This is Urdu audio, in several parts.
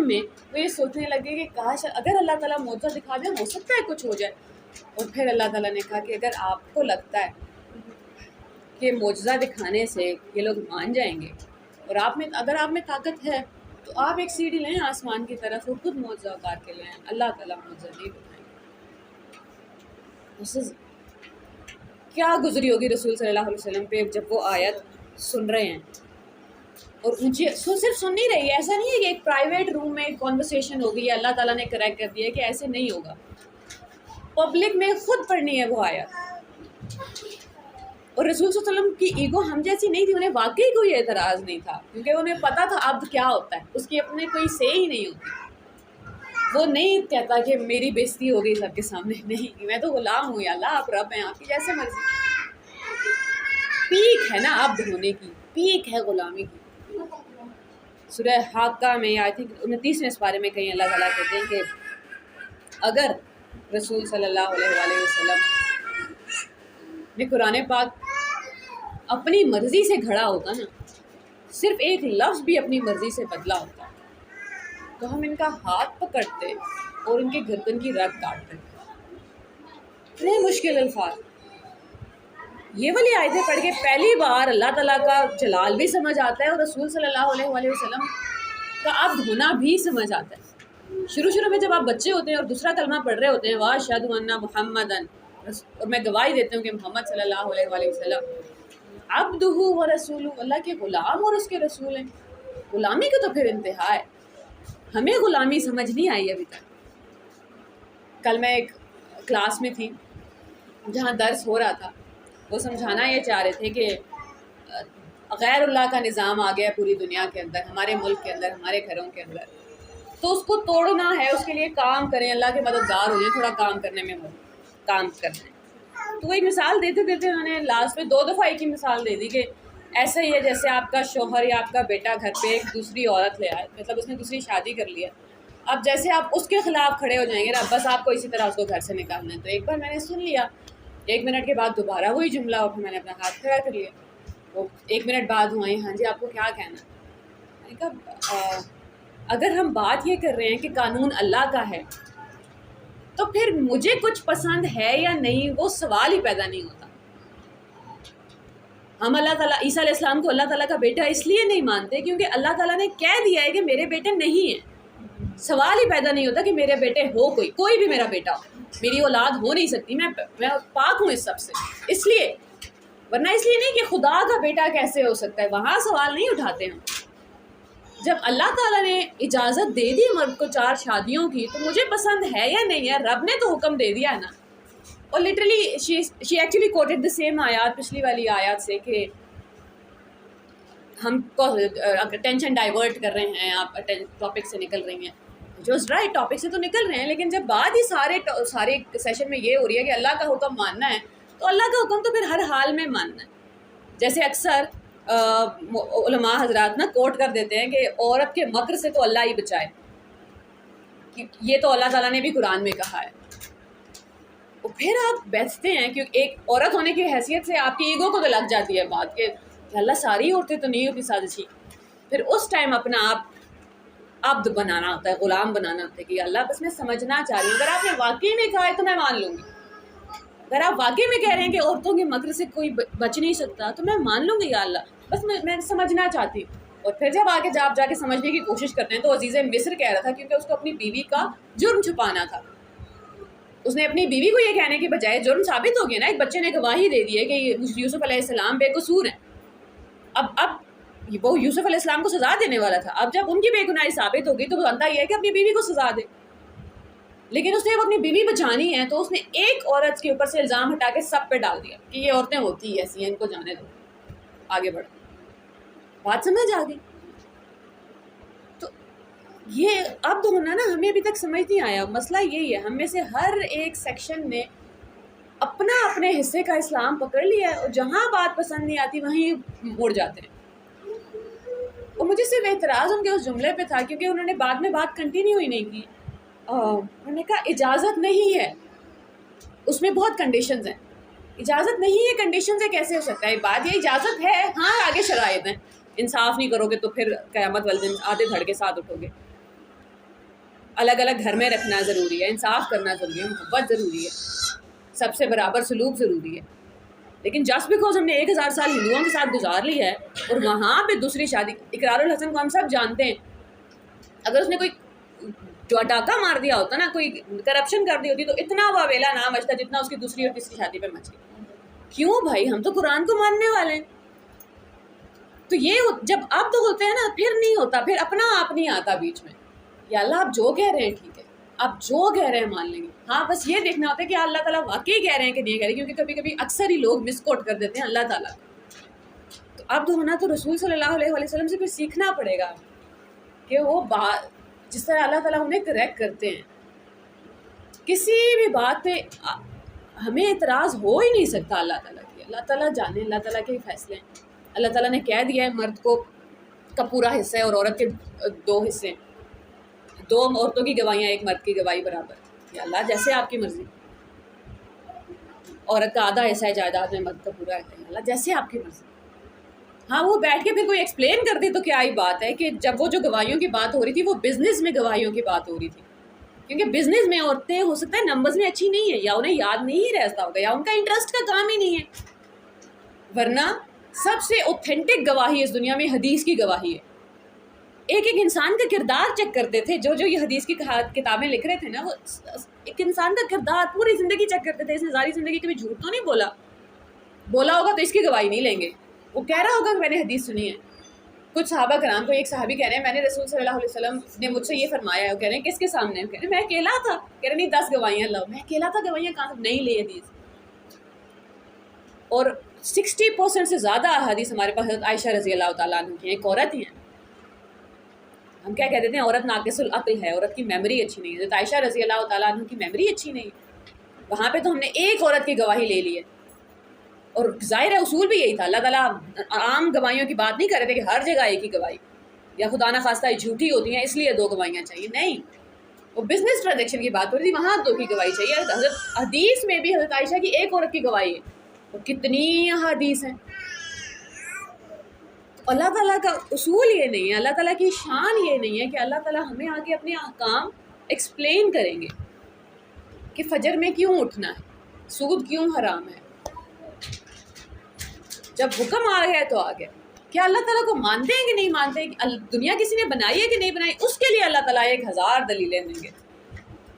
قیام میں وہ یہ سوچنے لگے کہ کاش اگر اللہ تعالیٰ معجزہ دکھا دے ہو سکتا ہے کچھ ہو جائے. اور پھر اللہ تعالیٰ نے کہا کہ اگر آپ کو لگتا ہے کہ معجزہ دکھانے سے یہ لوگ مان جائیں گے اور اگر آپ میں طاقت ہے تو آپ ایک سیڑھی لیں آسمان کی طرف اور خود معجزہ اتار کے لیں. اللہ تعالیٰ معجزہ نہیں دکھائیں گے. کیا گزری ہوگی رسول صلی اللہ علیہ وسلم پہ جب وہ آیت سن رہے ہیں اور اونچی صرف سن نہیں رہی ہے. ایسا نہیں ہے کہ ایک پرائیویٹ روم میں ایک کانورسیشن ہوگی یا اللہ تعالیٰ نے کریکٹ کر دیا کہ ایسے نہیں ہوگا. پبلک میں خود پڑھنی ہے وہ آیت. اور رسول صلی اللہ علیہ وسلم کی ایگو ہم جیسی نہیں تھی. انہیں واقعی کوئی اعتراض نہیں تھا کیونکہ انہیں پتا تھا اب کیا ہوتا ہے. اس کی اپنے کوئی سے ہی نہیں ہوتی. وہ نہیں کہتا کہ میری بےزتی ہو گئی سب کے سامنے. نہیں, میں تو غلام ہوں یا اللہ, آپ رب ہیں, آپ کی جیسے مرضی. پیک ہے نا عبد ہونے کی, پیک ہے غلامی کی. سورہ حاقہ میں آئی تھنک 29ویں پارے میں کہیں اللہ تعالیٰ کہتے ہیں کہ اگر رسول صلی اللہ علیہ وسلم نے قرآن پاک اپنی مرضی سے گھڑا ہوتا نا, صرف ایک لفظ بھی اپنی مرضی سے بدلا ہوتا تو ہم ان کا ہاتھ پکڑتے اور ان کے گردن کی رگ کاٹتے. اتنے مشکل الفاظ. یہ والی آیتیں پڑھ کے پہلی بار اللہ تعالیٰ کا جلال بھی سمجھ آتا ہے اور رسول صلی اللہ علیہ وسلم کا عبد ہونا بھی سمجھ آتا ہے. شروع میں جب آپ بچے ہوتے ہیں اور دوسرا کلمہ پڑھ رہے ہوتے ہیں واشہد ان محمدن, اور میں گواہی دیتی ہوں کہ محمد صلی اللہ علیہ وسلم عبدہ و رسولہ, اللہ کے غلام اور اس کے رسول ہیں. غلامی کا تو پھر انتہا ہے. ہمیں غلامی سمجھ نہیں آئی ابھی تک. کل میں ایک کلاس میں تھی جہاں درس ہو رہا تھا. وہ سمجھانا یہ چاہ رہے تھے کہ غیر اللہ کا نظام آ گیا پوری دنیا کے اندر, ہمارے ملک کے اندر, ہمارے گھروں کے اندر, تو اس کو توڑنا ہے, اس کے لیے کام کریں, اللہ کے مددگار ہو جائیں, تھوڑا کام کرنے میں کام کرنا ہے. تو وہ ایک مثال دیتے میں نے لاسٹ میں 2 دفعہ ایک ہی مثال دے دی کہ ایسا ہی ہے جیسے آپ کا شوہر یا آپ کا بیٹا گھر پہ ایک دوسری عورت لے آئے, مطلب اس نے دوسری شادی کر لیا. اب جیسے آپ اس کے خلاف کھڑے ہو جائیں گے نا, بس آپ کو اسی طرح اس کو گھر سے نکالنا ہے. تو ایک بار میں نے سن لیا, 1 منٹ کے بعد دوبارہ وہی جملہ, اور پھر میں نے اپنا ہاتھ کھڑا کر لیا. وہ 1 منٹ بعد ہوا, ہاں جی آپ کو کیا کہنا ہے. میں نے کہا اگر ہم بات یہ کر رہے ہیں کہ قانون اللہ کا ہے تو پھر مجھے کچھ پسند ہے یا نہیں وہ سوال ہی پیدا نہیں ہوتا. ہم اللہ تعالیٰ عیسیٰ علیہ السلام کو اللہ تعالیٰ کا بیٹا اس لیے نہیں مانتے کیونکہ اللہ تعالیٰ نے کہہ دیا ہے کہ میرے بیٹے نہیں ہیں. سوال ہی پیدا نہیں ہوتا کہ میرے بیٹے ہو, کوئی بھی میرا بیٹا ہو, میری اولاد ہو نہیں سکتی, میں پاک ہوں اس سب سے, اس لیے, ورنہ اس لیے نہیں کہ خدا کا بیٹا کیسے ہو سکتا ہے, وہاں سوال نہیں اٹھاتے ہم. جب اللہ تعالیٰ نے اجازت دے دی مرد کو 4 شادیوں کی تو مجھے پسند ہے یا نہیں ہے, رب نے تو حکم دے دیا ہے نا. اور literally she actually quoted the same آیات پچھلی والی آیات سے کہ ہم ٹینشن ڈائیورٹ کر رہے ہیں, آپ ٹاپک سے نکل رہی ہیں. جو رائٹ ٹاپک سے تو نکل رہے ہیں, لیکن جب بات ہی سارے سیشن میں یہ ہو رہی ہے کہ اللہ کا حکم ماننا ہے تو اللہ کا حکم تو پھر ہر حال میں ماننا ہے. جیسے اکثر علماء حضرات نا کوٹ کر دیتے ہیں کہ عورت کے مکر سے تو اللہ ہی بچائے, یہ تو اللہ تعالیٰ نے بھی قرآن میں کہا ہے. اور پھر آپ بیٹھتے ہیں کیونکہ ایک عورت ہونے کی حیثیت سے آپ کی ایگو کو تو لگ جاتی ہے بات کہ اللہ ساری عورتیں تو نہیں ہوتی سازشی. پھر اس ٹائم اپنا آپ عبد بنانا ہوتا ہے, غلام بنانا ہوتا ہے کہ اللہ بس میں سمجھنا چاہ رہی ہوں. اگر آپ نے واقعی میں کہا ہے تو میں مان لوں گی. اگر آپ واقعی میں کہہ رہے ہیں کہ عورتوں کے مکر سے کوئی بچ نہیں سکتا تو میں مان لوں گی یا اللہ, بس میں سمجھنا چاہتی ہوں. اور پھر جب آگے آپ جا کے سمجھنے کی کوشش کرتے ہیں تو عزیز مصر کہہ رہا تھا کیونکہ اس کو اپنی بیوی کا جرم چھپانا تھا. اس نے اپنی بیوی کو یہ کہنے کے بجائے, جرم ثابت ہو گیا نا, ایک بچے نے گواہی دے دی ہے کہ یوسف علیہ السلام بے قصور ہیں. اب وہ یوسف علیہ السلام کو سزا دینے والا تھا. اب جب ان کی بے گناہی ثابت ہوگی تو بنتا یہ ہے کہ اپنی بیوی کو سزا دے. لیکن اس نے اپنی بیوی بچانی ہے تو اس نے ایک عورت کے اوپر سے الزام ہٹا کے سب پہ ڈال دیا کہ یہ عورتیں ہوتی ہیں ایسی ہیں, ان کو جانے دو, آگے بڑھ. بات سمجھ آ گئی. تو یہ عبد ہونا نا ہمیں ابھی تک سمجھ نہیں آیا. مسئلہ یہی ہے, ہم میں سے ہر ایک سیکشن نے اپنے حصے کا اسلام پکڑ لیا ہے اور جہاں بات پسند نہیں آتی وہیں مڑ جاتے ہیں. اور مجھے صرف اعتراض ان کے اس جملے پہ تھا کیونکہ انہوں نے بعد میں بات کنٹینیو ہی نہیں کی. انہوں نے کہا اجازت نہیں ہے, اس میں بہت کنڈیشنز ہیں. اجازت نہیں ہے, کنڈیشن سے کیسے ہو سکتا ہے؟ بات یہ اجازت ہے, ہاں آگے شرائط ہیں. انصاف نہیں کرو گے تو پھر قیامت والے دن آدھے دھڑ کے ساتھ اٹھو گے. الگ الگ گھر میں رکھنا ضروری ہے، انصاف کرنا ضروری ہے، محبت ضروری ہے، سب سے برابر سلوک ضروری ہے. لیکن جسٹ بیکاز ہم نے 1000 سال ہندوؤں کے ساتھ گزار لی ہے اور وہاں پہ دوسری شادی، اقرار الحسن کو ہم سب جانتے ہیں، اگر اس نے کوئی ڈاکہ مار دیا ہوتا نا، کوئی کرپشن کر دی ہوتی تو اتنا واویلا نہ مچتا جتنا اس کی دوسری اور تیسری شادی پہ مچ گئی. کیوں بھائی؟ ہم تو قرآن کو ماننے والے ہیں. تو یہ جب اب تو ہوتے ہیں نا، پھر نہیں ہوتا، پھر اپنا آپ نہیں آتا بیچ میں. یا اللہ آپ جو کہہ رہے ہیں ٹھیک ہے، آپ جو کہہ رہے ہیں مان لیں گے. ہاں بس یہ دیکھنا ہوتا ہے کہ اللہ تعالیٰ واقعی کہہ رہے ہیں کہ نہیں کہہ رہے، کیونکہ کبھی کبھی اکثر ہی لوگ مس کوٹ کر دیتے ہیں اللہ تعالیٰ. تو اب تو ہونا تو رسول صلی اللہ علیہ وسلم سے پھر سیکھنا پڑے گا کہ وہ بات جس طرح اللہ تعالیٰ انہیں کریکٹ کرتے ہیں، کسی بھی بات پہ ہمیں اعتراض ہو ہی نہیں سکتا اللہ تعالیٰ کی. اللہ تعالیٰ جانے، اللہ تعالیٰ کے فیصلے ہیں. اللہ تعالیٰ نے کہہ دیا ہے مرد کو کا پورا حصہ ہے اور عورت کے 2 حصے، 2 عورتوں کی گواہیاں، 1 مرد کی گواہی برابر. یا اللہ جیسے آپ کی مرضی. عورت کا آدھا حصہ ہے جائیداد میں، مرد کا پورا ہے. اللہ جیسے آپ کی مرضی. ہاں وہ بیٹھ کے پھر کوئی ایکسپلین کر دے تو کیا ہی بات ہے کہ جب وہ جو گواہیوں کی بات ہو رہی تھی وہ بزنس میں گواہیوں کی بات ہو رہی تھی، کیونکہ بزنس میں عورتیں ہو سکتا ہے نمبرز میں اچھی نہیں ہے، یا انہیں یاد نہیں رہتا ہوگا، یا ان کا انٹرسٹ کا کام ہی نہیں ہے. ورنہ سب سے اوتھینٹک گواہی اس دنیا میں حدیث کی گواہی ہے. ایک ایک انسان کا کردار چیک کرتے تھے، جو یہ حدیث کی کتابیں لکھ رہے تھے نا، وہ ایک انسان کا کردار پوری زندگی چیک کرتے تھے. اس نے ساری زندگی کبھی جھوٹ تو نہیں بولا ہوگا تو اس کی گواہی نہیں لیں گے. وہ کہہ رہا ہوگا کہ میں نے حدیث سنی ہے. کچھ صحابہ کرام کو، ایک صحابی کہہ رہے ہیں میں نے رسول صلی اللہ علیہ وسلم نے مجھ سے یہ فرمایا ہے. وہ کہہ رہے ہیں کس کے سامنے؟ کہہ رہے ہیں میں اکیلا تھا. کہہ رہے نہیں 10 گواہیاں لاؤ. میں اکیلا تھا، گواہیاں کہاں سے؟ نہیں لی حدیث. اور 60% سے زیادہ احادیث ہمارے پاس حضرت عائشہ رضی اللہ تعالیٰ عنہ کی ہیں. ایک عورت ہی ہیں. ہم کیا کہتے ہیں؟ عورت ناقص العقل ہے، عورت کی میموری اچھی نہیں ہے. حضرت عائشہ رضی اللہ تعالیٰ عنہ کی میموری اچھی نہیں. وہاں پہ تو ہم نے ایک عورت کی گواہی لے لی ہے. اور ظاہر ہے اصول بھی یہی تھا. اللہ تعالیٰ عام گواہیوں کی بات نہیں کر رہے تھے کہ ہر جگہ ایک ہی گواہی، یا خدا نہ خواستہ جھوٹی ہوتی ہیں اس لیے 2 گواہیاں چاہیے. نہیں، وہ بزنس ٹرانزیکشن کی بات ہو رہی تھی، وہاں 2 کی گواہی چاہیے. حضرت حدیث میں بھی حضرت عائشہ کی ایک عورت کی گواہی ہے. اور کتنی حدیث ہیں. اللہ تعالیٰ کا اصول یہ نہیں ہے، اللہ تعالیٰ کی شان یہ نہیں ہے کہ اللہ تعالیٰ ہمیں آگے اپنے احکام ایکسپلین کریں گے کہ فجر میں کیوں اٹھنا ہے، سود کیوں حرام ہے. جب حکم آ گیا تو آ گیا. کیا اللہ تعالیٰ کو مانتے ہیں کہ نہیں مانتے؟ دنیا کسی نے بنائی ہے کہ نہیں بنائی؟ اس کے لیے اللہ تعالیٰ 1000 دلیلیں دیں گے.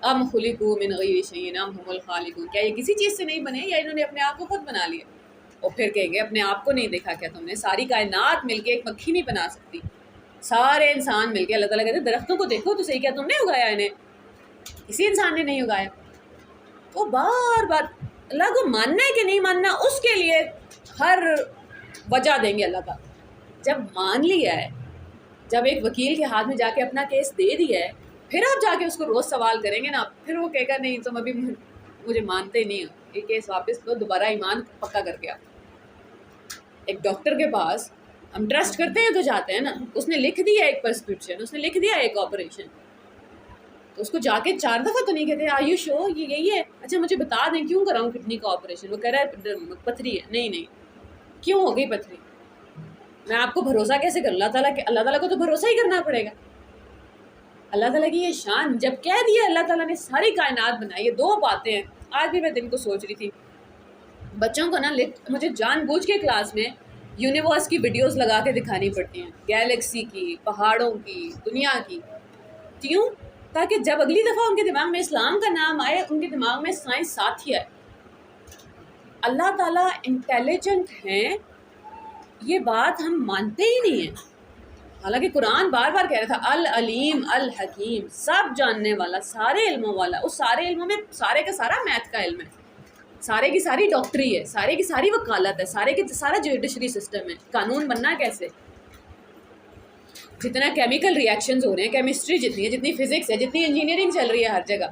ام خلقوا من غیر شیء ام هم الخالقون. کیا یہ کسی چیز سے نہیں بنے یا انہوں نے اپنے آپ کو خود بنا لیا؟ اور پھر کہیں گے اپنے آپ کو نہیں دیکھا کیا تم نے؟ ساری کائنات مل کے ایک مکھی نہیں بنا سکتی. سارے انسان مل کے، اللہ تعالیٰ کہتے ہیں درختوں کو دیکھو تو صحیح، کیا تم نے اگایا انہیں؟ کسی انسان نے نہیں اگایا. تو بار بار اللہ کو ماننا ہے کہ نہیں ماننا، اس کے لیے ہر وجہ دیں گے اللہ تعالیٰ. جب مان لیا ہے، جب ایک وکیل کے ہاتھ میں جا کے اپنا کیس دے دیا ہے، پھر آپ جا کے اس کو روز سوال کریں گے نا، پھر وہ کہے گا نہیں تم ابھی مجھے مانتے نہیں ہو، یہ کیس واپس لو، دوبارہ ایمان پکا کر کے. ایک ڈاکٹر کے پاس ہم ٹرسٹ کرتے ہیں تو جاتے ہیں نا، اس نے لکھ دیا ایک پرسکرپشن، اس نے لکھ دیا ایک آپریشن، تو اس کو جا کے 4 دفعہ تو نہیں کہتے آر یو شیور یہ یہی ہے؟ اچھا مجھے بتا دیں کیوں کراؤں کڈنی کا آپریشن؟ وہ کہہ رہا ہے پتھری ہے. نہیں کیوں ہو گئی پتھری؟ میں آپ کو بھروسہ کیسے کروں؟ اللہ تعالیٰ کو تو بھروسہ ہی کرنا پڑے گا. اللہ تعالیٰ کی یہ شان، جب کہہ دیا اللہ تعالیٰ نے ساری کائنات بنائی ہے. 2 باتیں ہیں آج بھی میں دن کو سوچ رہی تھی، بچوں کو نا مجھے جان بوجھ کے کلاس میں یونیورس کی ویڈیوز لگا کے دکھانی پڑتی ہیں، گیلیکسی کی، پہاڑوں کی، دنیا کی. کیوں؟ تاکہ جب اگلی دفعہ ان کے دماغ میں اسلام کا نام آئے، ان کے دماغ میں سائنس ساتھ ہی آئے. اللہ تعالیٰ انٹیلیجنٹ ہیں، یہ بات ہم مانتے ہی نہیں ہیں. حالانکہ قرآن بار بار کہہ رہا تھا العلیم الحکیم، سب جاننے والا، سارے علموں والا. اس سارے علموں میں سارے کا سارا میتھ کا علم ہے، سارے کی ساری ڈاکٹری ہے، سارے کی ساری وکالت ہے، سارے کی سارا جوڈیشری سسٹم ہے. قانون بننا کیسے؟ جتنا کیمیکل ری ایکشنز ہو رہے ہیں، کیمسٹری جتنی ہے، جتنی فزکس ہے، جتنی انجینئرنگ چل رہی ہے ہر جگہ،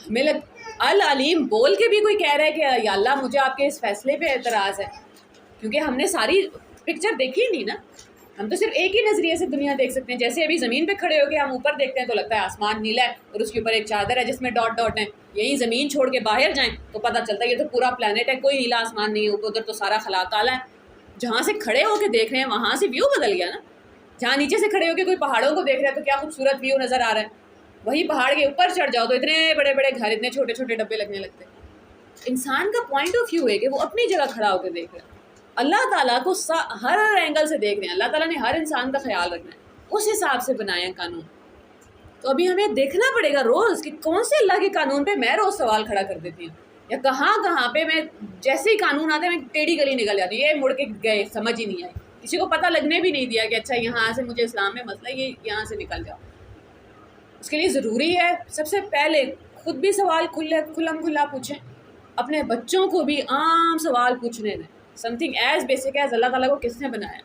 ہمیں العلیم بول کے بھی کوئی کہہ رہا ہے کہ یا اللہ مجھے آپ کے اس فیصلے پہ اعتراض ہے، کیونکہ ہم نے ساری پکچر دیکھی نہیں نا. ہم تو صرف ایک ہی نظریے سے دنیا دیکھ سکتے ہیں. جیسے ابھی زمین پہ کھڑے ہو کے ہم اوپر دیکھتے ہیں تو لگتا ہے آسمان نیلا ہے اور اس کے اوپر ایک چادر ہے جس میں ڈاٹ ڈاٹ ہیں. یہی زمین چھوڑ کے باہر جائیں تو پتہ چلتا ہے یہ تو پورا پلانٹ ہے، کوئی نیلا آسمان نہیں ہے، ادھر تو سارا خلا کالا ہے. جہاں سے کھڑے ہو کے دیکھ رہے ہیں وہاں سے ویو بدل گیا نا. جہاں نیچے سے کھڑے ہو کے کوئی پہاڑوں کو دیکھ رہا ہے تو کیا خوبصورت ویو نظر آ رہا ہے. وہی پہاڑ کے اوپر چڑھ جاؤ تو اتنے بڑے بڑے گھر، اتنے چھوٹے چھوٹے ڈبے لگنے لگتے. انسان کا پوائنٹ آف ویو ہے کہ وہ اپنی جگہ کھڑا ہو کے دیکھ رہا ہے. اللہ تعالیٰ کو ہر اینگل سے دیکھ رہے ہیں. اللہ تعالیٰ نے ہر انسان کا خیال رکھنا ہے، اس حساب سے بنایا قانون. تو ابھی ہمیں دیکھنا پڑے گا روز کہ کون سے اللہ کے قانون پہ میں روز سوال کھڑا کر دیتی ہوں، یا کہاں پہ میں جیسے ہی قانون آتے ہیں میں ٹیڑھی گلی نکل جاتی ہوں، یہ مڑ کے گئے، سمجھ ہی نہیں آئی، کسی کو پتہ لگنے بھی نہیں دیا کہ اچھا یہاں سے مجھے اسلام میں مسئلہ ہے، یہ یہاں سے نکل جاؤ. اس کے لیے ضروری ہے سب سے پہلے خود بھی سوال کھلم کھلا پوچھیں، اپنے بچوں کو بھی عام سوال پوچھنے دیں. Something as basic as اللہ تعالیٰ کو کس نے بنایا،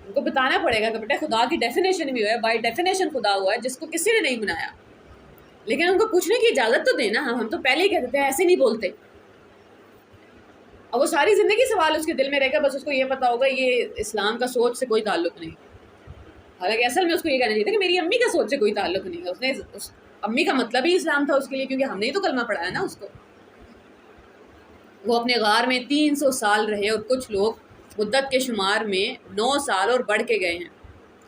ان کو بتانا پڑے گا کہ بیٹا خدا کی ڈیفینیشن بھی ہے، بائی ڈیفینیشن خدا ہوا ہے جس کو کسی نے نہیں بنایا. لیکن ان کو پوچھنے کی اجازت تو دینا. ہم تو پہلے ہی کہہ دیتے ہیں ایسے نہیں بولتے، اور وہ ساری زندگی سوال اس کے دل میں رہے گا، بس اس کو یہ پتا ہوگا یہ اسلام کا سوچ سے کوئی تعلق نہیں. حالانکہ اصل میں اس کو یہ کہنا چاہیے تھا کہ میری امی کا سوچ سے کوئی تعلق نہیں ہے. اس نے امی کا مطلب ہی اسلام تھا اس کے لیے، کیونکہ ہم نے ہی تو کلمہ پڑھایا نا اس کو. وہ اپنے غار میں 300 سال رہے، اور کچھ لوگ مدت کے شمار میں 9 سال اور بڑھ کے گئے ہیں.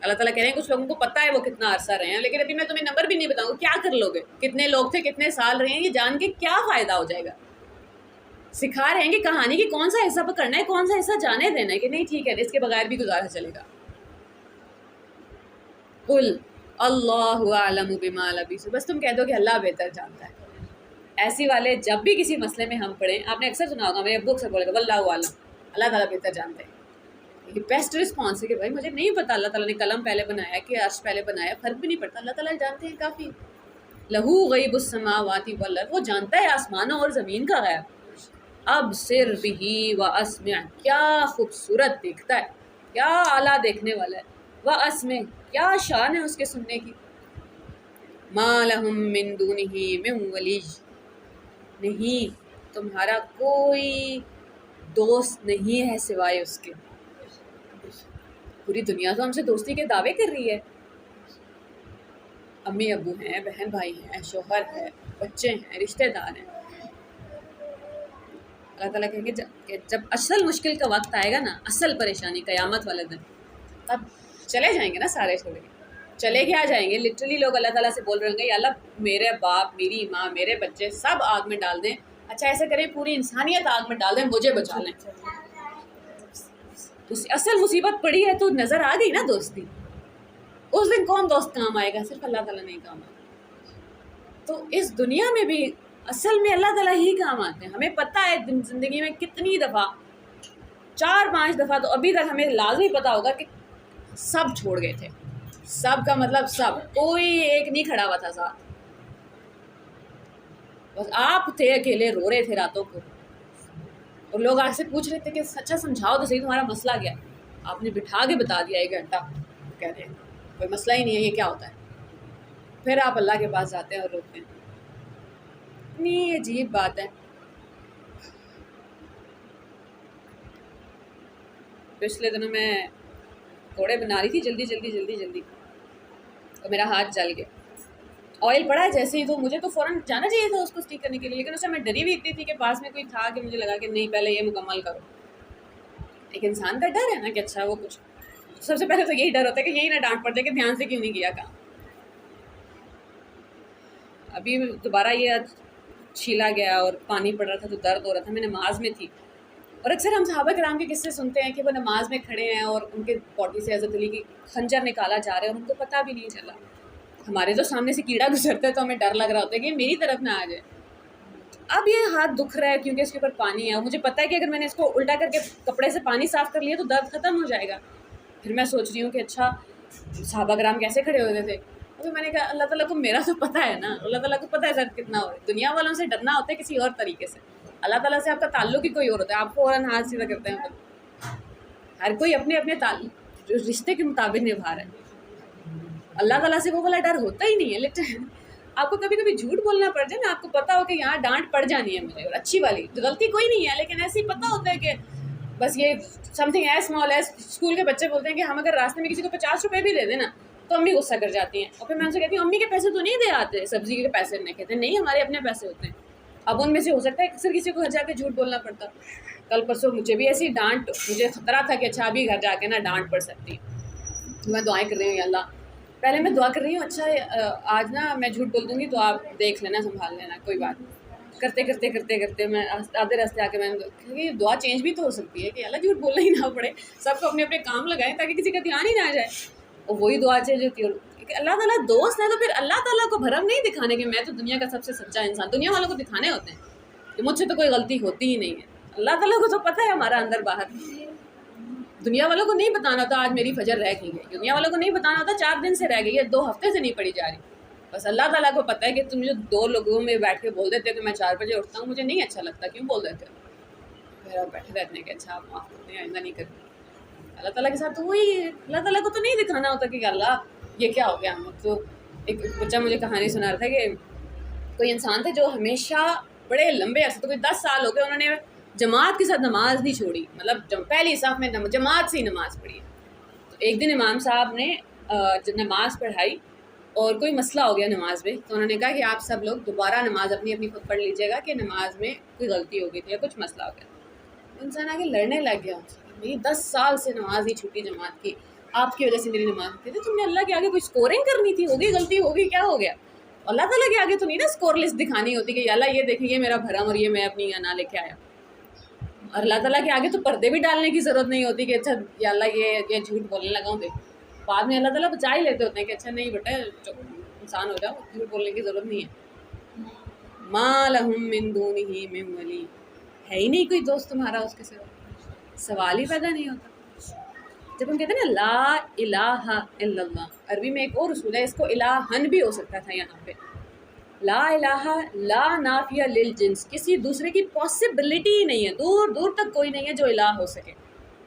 اللہ تعالیٰ کہہ رہے ہیں کچھ لوگوں کو پتہ ہے وہ کتنا عرصہ رہے ہیں، لیکن ابھی میں تمہیں نمبر بھی نہیں بتاؤں گا. کیا کر لو گے؟ کتنے لوگ تھے، کتنے سال رہے ہیں، یہ جان کے کیا فائدہ ہو جائے گا؟ سکھا رہے ہیں کہ کہانی کی کون سا حصہ پکڑنا ہے، کون سا حصہ جانے دینا ہے، کہ نہیں ٹھیک ہے اس کے بغیر بھی گزارا چلے گا. قل اللہ اعلم بما لبثوا، بس تم کہہ دو کہ اللہ بہتر جانتا ہے. ایسی والے جب بھی کسی مسئلے میں ہم پڑھیں، آپ نے اکثر سنا ہوگا، میرے ابو اکثر بولے گا واللہ اعلم، اللہ تعالیٰ بہتر جانتے ہیں. یہ بیسٹ رسپانس ہے کہ بھائی مجھے نہیں پتا اللہ تعالیٰ نے قلم پہلے بنایا کہ عرش پہلے بنایا، فرق بھی نہیں پڑتا، اللہ تعالیٰ جانتے ہیں کافی. لہو غیب السماوات والارض، وہ جانتا ہے آسمانوں اور زمین کا غیب. ابصر بہ واسمع، کیا خوبصورت دیکھتا ہے، کیا اعلیٰ دیکھنے والا ہے. واسمع، کیا شان ہے اس کے سننے کی. ما لہم من دونہ من ولی، نہیں تمہارا کوئی دوست نہیں ہے سوائے اس کے. پوری دنیا تو ہم سے دوستی کے دعوے کر رہی ہے. امی ابو ہیں، بہن بھائی ہیں، شوہر ہے، بچے ہیں، رشتہ دار ہیں. اللہ تعالیٰ کہیں گے جب اصل مشکل کا وقت آئے گا نا، اصل پریشانی قیامت والے دن، تب چلے جائیں گے نا سارے چھوڑ کے. چلے کے آ جائیں گے. لٹرلی لوگ اللہ تعالیٰ سے بول رہے ہوں گے یا اللہ میرے باپ، میری ماں، میرے بچے سب آگ میں ڈال دیں. اچھا ایسا کریں پوری انسانیت آگ میں ڈال دیں، مجھے بچا لیں. اصل مصیبت پڑی ہے تو نظر آ گئی نا دوستی. اس دن کون دوست کام آئے گا؟ صرف اللہ تعالیٰ نہیں کام آئے گا. تو اس دنیا میں بھی اصل میں اللہ تعالیٰ ہی کام آتے ہیں. ہمیں پتہ ہے زندگی میں کتنی دفعہ، 4-5 دفعہ تو ابھی تک ہمیں لازمی پتہ ہوگا کہ سب چھوڑ گئے تھے. سب کا مطلب سب، کوئی ایک نہیں کھڑا ہوا تھا ساتھ. بس آپ تھے اکیلے، رو رہے تھے راتوں کو، اور لوگ آپ سے پوچھ رہے تھے کہ سچا سمجھاؤ تو صحیح تمہارا مسئلہ کیا ہے. آپ نے بٹھا کے بتا دیا 1 گھنٹہ، کہہ رہے ہیں کوئی مسئلہ ہی نہیں ہے، یہ کیا ہوتا ہے. پھر آپ اللہ کے پاس جاتے ہیں اور روتے ہیں. اتنی عجیب بات ہے. پچھلے دنوں میں پکوڑے بنا رہی تھی جلدی، اور میرا ہاتھ جل گیا. آئل پڑا ہے جیسے ہی، تو مجھے تو فوراً جانا چاہیے تھا اس کو اسٹیک کرنے کے لیے، لیکن اس سے میں ڈری بھی اتنی تھی کہ پاس میں کوئی تھا کہ مجھے لگا کہ نہیں پہلے یہ مکمل کرو. ایک انسان کا ڈر ہے نا کہ اچھا وہ کچھ، سب سے پہلے تو یہی ڈر ہوتا ہے کہ یہی نہ ڈانٹ پڑ جائے کہ دھیان سے کیوں نہیں کیا کام. ابھی دوبارہ یہ چھیلا گیا اور پانی پڑ رہا تھا تو درد ہو رہا تھا. میں نماز میں تھی، اور اکثر ہم صحابہ کرام کے قصے سنتے ہیں کہ وہ نماز میں کھڑے ہیں اور ان کے باڈی سے حضرت علی کی خنجر نکالا جا رہا ہے اور ان کو پتہ بھی نہیں چلا. ہمارے تو سامنے سے کیڑا گزرتا ہے تو ہمیں ڈر لگ رہا ہوتا ہے کہ میری طرف نہ آ جائے. اب یہ ہاتھ دکھ رہا ہے کیونکہ اس کے اوپر پانی ہے. مجھے پتہ ہے کہ اگر میں نے اس کو الٹا کر کے کپڑے سے پانی صاف کر لیا تو درد ختم ہو جائے گا. پھر میں سوچ رہی ہوں کہ اچھا صحابہ کرام کیسے کھڑے ہوتے تھے. تو میں نے کہا اللہ تعالیٰ کو میرا تو پتہ ہے نا، اللہ تعالیٰ کو پتہ ہے درد کتنا ہو رہا ہے. دنیا والوں سے ڈرنا ہوتا ہے کسی اور طریقے سے، اللہ تعالیٰ سے آپ کا تعلق ہی کوئی اور ہوتا ہے. آپ فوراً ہاتھ سیدھا کرتے ہیں. ہر کوئی اپنے اپنے تعلق جو رشتے کے مطابق نبھا رہا ہے. اللہ تعالیٰ سے وہ والا ڈر ہوتا ہی نہیں ہے. لیکن آپ کو کبھی کبھی جھوٹ بولنا پڑ جائے نا، آپ کو پتہ ہو کہ یہاں ڈانٹ پڑ جانی ہے مجھے، اور اچھی والی غلطی کوئی نہیں ہے، لیکن ایسے ہی پتہ ہوتا ہے کہ بس یہ some thing as small as school کے بچے بولتے ہیں کہ ہم اگر راستے میں کسی کو 50 روپے بھی دے دیں نا تو امی غصہ کر جاتی ہیں. اور پھر میں ان سے کہتی ہوں امی کے پیسے تو نہیں دے آتے سبزی کے پیسے. نہیں کہتے نہیں ہمارے اپنے پیسے ہوتے ہیں. اب ان میں سے ہو سکتا ہے اکثر کسی کو گھر جا کے جھوٹ بولنا پڑتا. کل پرسوں مجھے بھی ایسی ڈانٹ، مجھے خطرہ تھا کہ اچھا ابھی گھر جا کے نا ڈانٹ پڑ سکتی. میں دعائیں کر رہی ہوں یا اللہ پہلے میں دعا کر رہی ہوں اچھا آج نا میں جھوٹ بول دوں گی تو آپ دیکھ لینا سنبھال لینا کوئی بات نہیں. کرتے میں آدھے راستے آ کے میں کیونکہ دعا چینج بھی تو ہو سکتی ہے کہ اللہ جھوٹ بولنا ہی نہ پڑے, سب کو اپنے اپنے کام لگائیں تاکہ کسی کا دھیان ہی نہ جائے, اور وہی دعا چینج ہوتی ہے. اللہ تعالیٰ دوست ہے تو پھر اللہ تعالیٰ کو بھرم نہیں دکھانے کہ میں تو دنیا کا سب سے سچا انسان, دنیا والوں کو دکھانے ہوتے ہیں کہ مجھ سے تو کوئی غلطی ہوتی ہی نہیں ہے. اللہ تعالیٰ کو تو پتہ ہے ہمارا اندر باہر, دنیا والوں کو نہیں بتانا ہوتا آج میری فجر رہ گئی ہے, دنیا والوں کو نہیں بتانا ہوتا 4 دن سے رہ گئی ہے, 2 ہفتے سے نہیں پڑی جا رہی. بس اللہ تعالیٰ کو پتہ ہے کہ تم جو 2 لوگوں میں بیٹھ کے بول دیتے ہو کہ میں 4 بجے اٹھتا ہوں, مجھے نہیں اچھا لگتا, کیوں بول دیتے ہو, پھر آپ بیٹھے رہتے ہیں کہ اچھا آپ معاف کرتے ہیں آئندہ نہیں کرتے. اللہ تعالیٰ کے ساتھ تو وہی ہے, اللہ تعالیٰ کو تو نہیں دکھانا ہوتا کہ اللہ یہ کیا ہو گیا. تو ایک بچہ مجھے کہانی سنا رہا تھا کہ کوئی انسان تھے جو ہمیشہ بڑے لمبے عرصے تو کوئی 10 سال ہو گئے انہوں نے جماعت کے ساتھ نماز نہیں چھوڑی, مطلب پہلی صف میں جماعت سے ہی نماز پڑھی. تو ایک دن امام صاحب نے نماز پڑھائی اور کوئی مسئلہ ہو گیا نماز میں, تو انہوں نے کہا کہ آپ سب لوگ دوبارہ نماز اپنی خود پڑھ لیجیے گا کہ نماز میں کوئی غلطی ہو گئی تھی یا کچھ مسئلہ ہو گیا. انسان آگے لڑنے لگ گیا, میری 10 سال سے نماز نہیں چھوٹی جماعت کی, آپ کی وجہ سے میری نماز ہوتی تھی, تم نے اللہ کے آگے کوئی اسکورنگ کرنی تھی, ہوگی غلطی ہوگی, کیا ہو گیا. اللہ تعالیٰ کے آگے تو نہیں نا اسکور لسٹ دکھانی ہوتی کہ اللہ یہ دیکھیں یہ میرا بھرم اور یہ میں اپنی انا لے کے آیا. اور اللہ تعالیٰ کے آگے تو پردے بھی ڈالنے کی ضرورت نہیں ہوتی کہ اچھا یا اللہ یہ جھوٹ بولنے لگا ہوں, دیکھ بعد میں اللہ تعالیٰ بچا ہی لیتے ہوتے ہیں کہ اچھا نہیں بیٹا انسان ہو جاؤ, جھوٹ بولنے کی ضرورت نہیں ہے. ما لہم من دونہ من ولی, ہے ہی نہیں کوئی دوست تمہارا اس کے سوا, سوال ہی پیدا نہیں ہوتا. جب ہم کہتے ہیں نا لا الہ الا اللہ, عربی میں ایک اور اصول ہے, اس کو الہن بھی ہو سکتا تھا یہاں پہ. لا الہ لا نافیہ للجنس, کسی دوسرے کی پاسبلٹی ہی نہیں ہے, دور دور تک کوئی نہیں ہے جو الہ ہو سکے.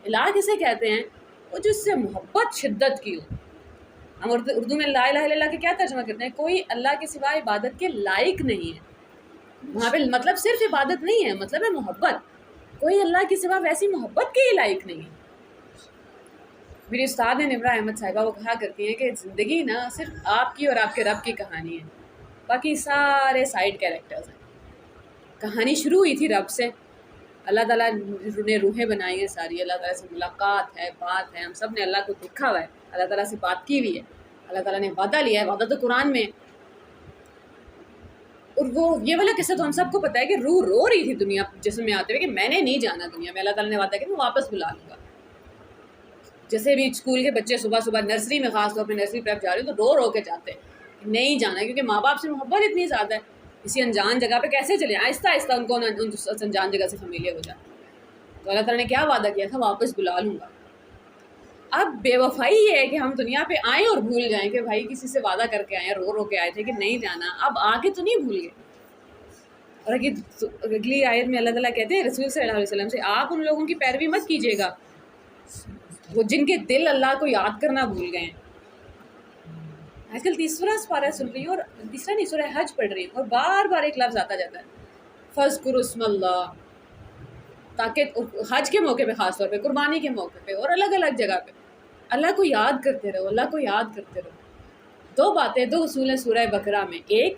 الہ کسے کہتے ہیں, وہ جس سے محبت شدت کی ہو. ہم اردو میں لا الہ الا اللہ کے کیا ترجمہ کرتے ہیں, کوئی اللہ کے سوا عبادت کے لائق نہیں ہے. وہاں پہ مطلب صرف عبادت نہیں ہے, مطلب ہے محبت, کوئی اللہ کے سوا ویسی محبت کے ہی لائق نہیں ہے. میری استاد نمرہ احمد صاحبہ وہ کہا کرتی ہیں کہ زندگی نا صرف آپ کی اور آپ کے رب کی کہانی ہے, باقی سارے سائڈ کیریکٹرز ہیں. کہانی شروع ہوئی تھی رب سے, اللہ تعالیٰ نے روحیں بنائی ہیں ساری, اللہ تعالیٰ سے ملاقات ہے, بات ہے, ہم سب نے اللہ کو دیکھا ہوا ہے, اللہ تعالیٰ سے بات کی ہوئی ہے, اللہ تعالیٰ نے وعدہ لیا ہے, وعدہ تو قرآن میں. اور وہ یہ والا قصہ تو ہم سب کو پتہ ہے کہ روح رو رہی تھی دنیا جسم میں آتے ہوئے کہ میں نے نہیں جانا دنیا میں, اللہ تعالیٰ نے وعدہ کیا میں واپس بلا لوں گا. جیسے بھی اسکول کے بچے صبح صبح نرسری میں خاص طور پہ نرسری پریپ جا رہے ہیں تو رو کے جاتے ہیں نہیں جانا, کیونکہ ماں باپ سے محبت اتنی زیادہ ہے. کسی انجان جگہ پہ کیسے چلے, آہستہ آہستہ ان کو انجان جگہ سے فیملیئر ہو جاتا. تو اللہ تعالیٰ نے کیا وعدہ کیا تھا, واپس بلا لوں گا. اب بے وفائی یہ ہے کہ ہم دنیا پہ آئیں اور بھول جائیں کہ بھائی کسی سے وعدہ کر کے آئے, رو کے آئے تھے کہ نہیں جانا, اب آ کے تو نہیں بھول گئے. اور اگلی آیت میں اللہ تعالیٰ کہتے ہیں رسول صلی اللہ علیہ وسلم سے, آپ ان لوگوں کی پیروی مت کیجیے گا وہ جن کے دل اللہ کو یاد کرنا بھول گئے ہیں. آج کل تیسرا پارہ سن رہی ہوں اور تیسرا نہیں سورہ حج پڑھ رہی ہوں اور بار بار ایک لفظ آتا جاتا ہے, فاذکروا اسم اللہ, تاکہ حج کے موقع پہ خاص طور پہ, قربانی کے موقع پہ اور الگ الگ جگہ پہ اللہ کو یاد کرتے رہو, اللہ کو یاد کرتے رہو. 2 باتیں, 2 اصول ہیں سورہ بقرہ میں. ایک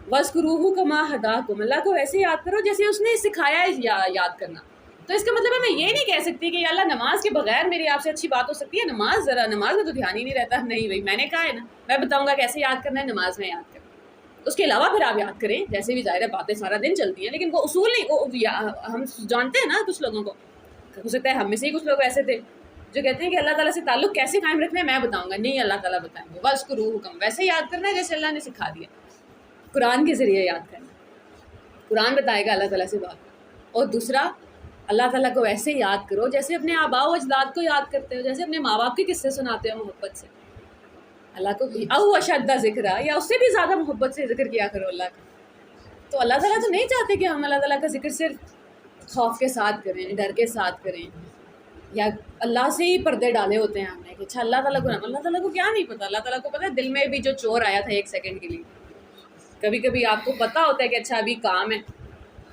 وَاذْكُرُوهُ كَمَا هَدَاكُمْ, اللہ کو ویسے یاد کرو جیسے اس نے سکھایا ہے یاد کرنا. تو اس کا مطلب ہے میں یہ نہیں کہہ سکتی کہ یا اللہ نماز کے بغیر میری آپ سے اچھی بات ہو سکتی ہے, نماز میں تو دھیان ہی نہیں رہتا. نہیں بھائی, میں نے کہا ہے نا میں بتاؤں گا کیسے یاد کرنا ہے, نماز میں یاد کرنا. اس کے علاوہ پھر آپ یاد کریں, جیسے بھی ظاہر ہے باتیں سارا دن چلتی ہیں, لیکن وہ اصول نہیں, ہم جانتے ہیں نا کچھ لوگوں کو, ہو سکتا ہے ہم میں سے ہی کچھ لوگ ایسے تھے جو کہتے ہیں کہ اللہ تعالیٰ سے تعلق کیسے قائم رکھنا ہے میں بتاؤں گا. نہیں, اللہ تعالیٰ بتائیں گے. وَاذْكُرُوهُ, ویسے یاد کرنا ہے جیسے اللہ نے سکھا دیا, قرآن کے ذریعے یاد کرنا. قرآن بتائے گا اللہ تعالیٰ سے بات. اور دوسرا, اللہ تعالیٰ کو ویسے یاد کرو جیسے اپنے آباء و اجداد کو یاد کرتے ہو, جیسے اپنے ماں باپ کے قصے سناتے ہو محبت سے. اللہ کو او اشد ذکر, یا اس سے بھی زیادہ محبت سے ذکر کیا کرو اللہ کا. تو اللہ تعالیٰ تو نہیں چاہتے کہ ہم اللہ تعالیٰ کا ذکر صرف خوف کے ساتھ کریں, ڈر کے ساتھ کریں, یا اللہ سے ہی پردے ڈالے ہوتے ہیں ہم نے کہ اچھا اللہ تعالیٰ کو کیا نہیں پتہ. اللہ تعالیٰ کو پتہ ہے دل میں بھی جو چور آیا تھا 1 سیکنڈ کے لیے, کبھی کبھی آپ کو پتہ ہوتا ہے کہ اچھا ابھی کام ہے,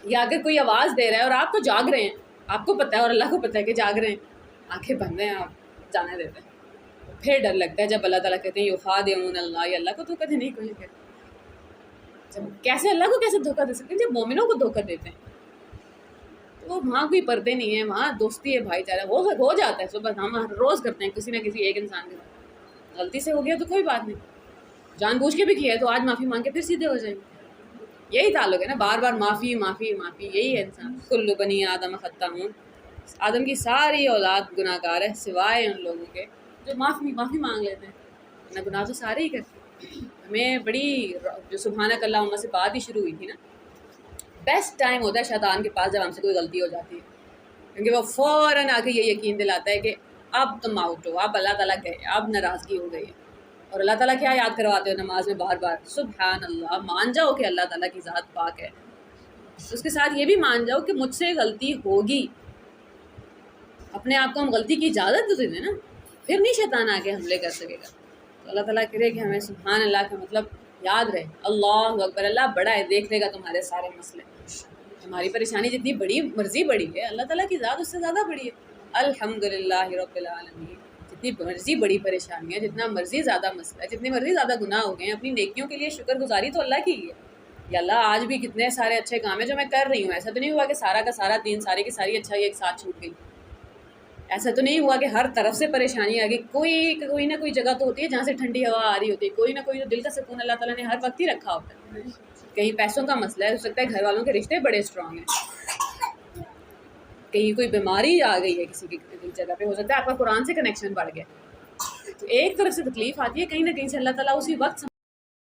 یا اگر کوئی آواز دے رہا ہے اور آپ تو جاگ رہے ہیں, آپ کو پتہ ہے اور اللہ کو پتہ ہے کہ جاگ رہے ہیں, آنکھیں بند ہیں, آپ جانے دیتے ہیں. پھر ڈر لگتا ہے جب اللہ تعالیٰ کہتے ہیں یخادعون اللہ, یا اللہ کو دھوکہ دینے کی کوشش کرتے ہیں. کیسے اللہ کو کیسے دھوکہ دے سکتے ہیں جب مومنوں کو دھوکہ دیتے ہیں. تو وہاں کوئی پردے نہیں ہیں, وہاں دوستی ہے, بھائی چارہ ہو جاتا ہے. صبح ہم روز کرتے ہیں کسی نہ کسی ایک انسان کے ساتھ, غلطی سے ہو گیا تو کوئی بات نہیں، جان بوجھ کے بھی کیا ہے تو آج معافی مانگ کے پھر سیدھے ہو جائیں گے۔ یہی تعلق ہے نا، بار بار معافی معافی معافی، یہی ہے انسان۔ کل بنی آدم خطاؤن، آدم کی ساری اولاد گناہ گار ہے سوائے ان لوگوں کے جو معافی مانگ لیتے ہیں، ورنہ گناہ تو سارے ہی کرتے ہیں۔ ہمیں بڑی جو سبحانک اللہم سے بات ہی شروع ہوئی تھی نا، بیسٹ ٹائم ہوتا ہے شیطان کے پاس جب ہم سے کوئی غلطی ہو جاتی ہے، کیونکہ وہ فوراً آ کے یہ یقین دلاتا ہے کہ اب تم آؤٹ ہو، اب اللہ تعالیٰ گئے، اب ناراضگی ہو گئی ہے۔ اور اللہ تعالیٰ کیا یاد کرواتے ہو نماز میں بار بار؟ سبحان اللہ، مان جاؤ کہ اللہ تعالیٰ کی ذات پاک ہے، اس کے ساتھ یہ بھی مان جاؤ کہ مجھ سے غلطی ہوگی۔ اپنے آپ کو ہم غلطی کی اجازت تو دیں نا، پھر نہیں شیطان آگے حملے کر سکے گا۔ تو اللہ تعالیٰ کرے کہ ہمیں سبحان اللہ کا مطلب یاد رہے، اللہ اکبر، اللہ بڑا ہے، دیکھ لے گا تمہارے سارے مسئلے۔ ہماری پریشانی جتنی بڑی مرضی بڑی ہے، اللہ تعالیٰ کی ذات اس سے زیادہ بڑی ہے۔ الحمدللہ رب العالمین، جتنی مرضی بڑی پریشانی ہے، جتنا مرضی زیادہ مسئلہ ہے، جتنی مرضی زیادہ گناہ ہو گئے ہیں، اپنی نیکیوں کے لیے شکر گزاری تو اللہ کی ہی ہے۔ یا اللہ آج بھی کتنے سارے اچھے کام ہیں جو میں کر رہی ہوں، ایسا تو نہیں ہوا کہ سارا کا سارا دین، سارے کی ساری اچھائی ایک ساتھ چھوٹ گئی، ایسا تو نہیں ہوا کہ ہر طرف سے پریشانی آ گئی۔ کوئی نہ کوئی جگہ تو ہوتی ہے جہاں سے ٹھنڈی ہوا آ رہی ہوتی ہے، کوئی نہ کوئی تو دل کا سکون اللہ تعالیٰ نے ہر وقت ہی رکھا ہوتا ہے۔ کہیں پیسوں کا مسئلہ ہے، ہو سکتا ہے گھر والوں کے رشتے بڑے اسٹرانگ ہیں، کہیں کوئی بیماری آ گئی ہے کسی کی جگہ پہ، ہو سکتا ہے آپ کا قرآن سے کنیکشن بڑھ گیا، تو ایک طرف سے تکلیف آتی ہے، کہیں نہ کہیں سے اللہ تعالیٰ اسی وقت